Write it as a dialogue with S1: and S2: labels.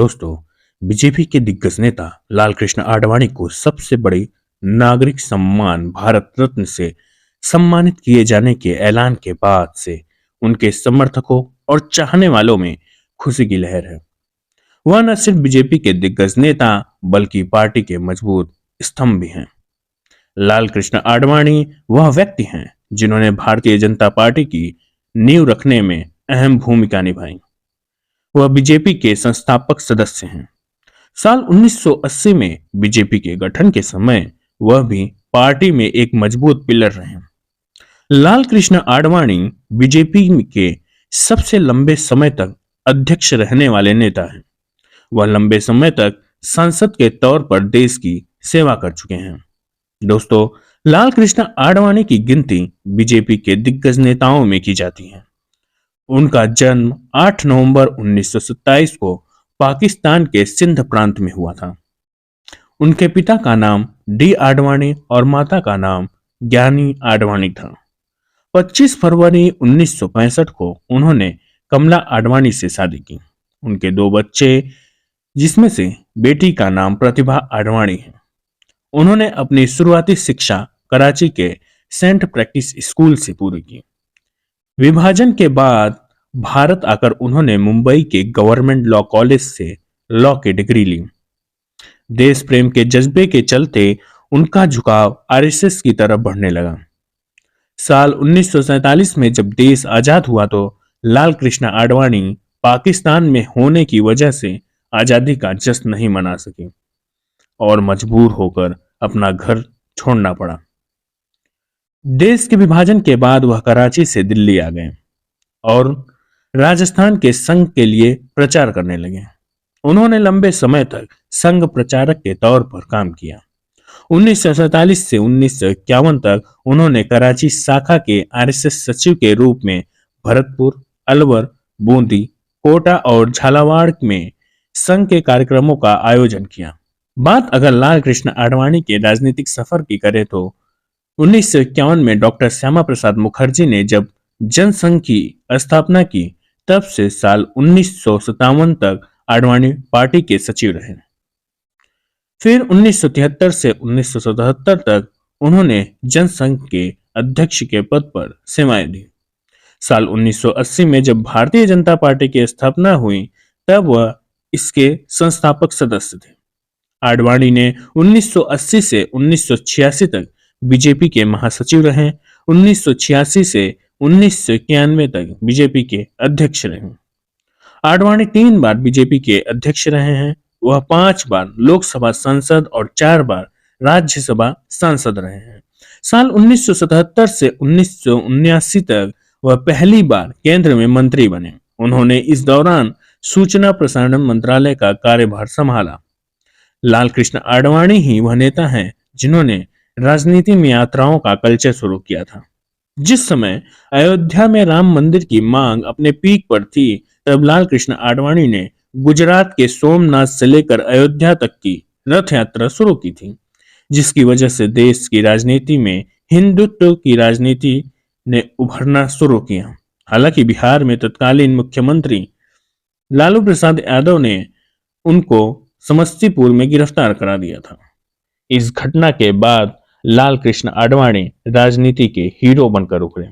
S1: दोस्तों, बीजेपी के दिग्गज नेता लालकृष्ण आडवाणी को सबसे बड़ी नागरिक सम्मान भारत रत्न से सम्मानित किए जाने के ऐलान के बाद से उनके समर्थकों और चाहने वालों में खुशी की लहर है। वह न सिर्फ बीजेपी के दिग्गज नेता बल्कि पार्टी के मजबूत स्तंभ भी हैं। लालकृष्ण आडवाणी वह व्यक्ति हैं जिन्होंने भारतीय जनता पार्टी की नींव रखने में अहम भूमिका निभाई। वह बीजेपी के संस्थापक सदस्य हैं। साल 1980 में बीजेपी के गठन के समय वह भी पार्टी में एक मजबूत पिलर रहे। लाल कृष्ण आडवाणी बीजेपी के सबसे लंबे समय तक अध्यक्ष रहने वाले नेता हैं। वह लंबे समय तक सांसद के तौर पर देश की सेवा कर चुके हैं। दोस्तों, लाल कृष्ण आडवाणी की गिनती बीजेपी के दिग्गज नेताओं में की जाती है। उनका जन्म 8 नवंबर 1927 को पाकिस्तान के सिंध प्रांत में हुआ था। उनके पिता का नाम डी आडवाणी और माता का नाम ज्ञानी आडवाणी था। 25 फरवरी 1965 को उन्होंने कमला आडवाणी से शादी की। उनके 2 बच्चे, जिसमें से बेटी का नाम प्रतिभा आडवाणी है। उन्होंने अपनी शुरुआती शिक्षा कराची के सेंट प्रैक्टिस स्कूल से पूरी की। विभाजन के बाद भारत आकर उन्होंने मुंबई के गवर्नमेंट लॉ कॉलेज से लॉ की डिग्री ली। देश प्रेम के जज्बे के चलते उनका झुकाव आरएसएस की तरफ बढ़ने लगा। साल 1947 में जब देश आजाद हुआ तो लाल कृष्ण आडवाणी पाकिस्तान में होने की वजह से आजादी का जश्न नहीं मना सके और मजबूर होकर अपना घर छोड़ना पड़ा। देश के विभाजन के बाद वह कराची से दिल्ली आ गए और राजस्थान के संघ के लिए प्रचार करने लगे। उन्होंने लंबे समय तक संघ प्रचारक के तौर पर काम किया। 1947 से 1951 तक उन्होंने कराची शाखा के आरएसएस सचिव के रूप में भरतपुर, अलवर, बूंदी, कोटा और झालावाड़ में संघ के कार्यक्रमों का आयोजन किया। बात अगर लाल कृष्ण आडवाणी के राजनीतिक सफर की करें तो 1951 में डॉक्टर श्यामा प्रसाद मुखर्जी ने जब जनसंघ की स्थापना की, तब से साल 1957 तक आडवाणी पार्टी के सचिव रहे। फिर 1973 से 1977 तक उन्होंने जनसंघ के अध्यक्ष के पद पर सेवाएं दी। साल 1980 में जब भारतीय जनता पार्टी की स्थापना हुई, तब वह इसके संस्थापक सदस्य थे। आडवाणी ने 1980 से 1986 तक बीजेपी के महासचिव रहे। 1986 से 1991 तक बीजेपी के अध्यक्ष रहे। आडवाणी 3 बार बीजेपी के अध्यक्ष रहे हैं। वह 5 बार लोकसभा सांसद और 4 बार राज्यसभा सांसद रहे हैं। साल 1977 से 1979 तक वह पहली बार केंद्र में मंत्री बने। उन्होंने इस दौरान सूचना प्रसारण मंत्रालय का कार्यभार संभाला। लाल कृष्ण आडवाणी ही वह नेता हैं जिन्होंने राजनीति में यात्राओं का कल्चर शुरू किया था। जिस समय अयोध्या में राम मंदिर की मांग अपने पीक पर थी, तब लाल कृष्ण आडवाणी ने गुजरात के सोमनाथ से लेकर अयोध्या तक की रथ यात्रा शुरू की थी, जिसकी वजह से देश की राजनीति में हिंदुत्व की राजनीति ने उभरना शुरू किया। हालांकि बिहार में तत्कालीन मुख्यमंत्री लालू प्रसाद यादव ने उनको समस्तीपुर में गिरफ्तार करा दिया था। इस घटना के बाद लाल कृष्ण आडवाणी राजनीति के हीरो बनकर उभरे।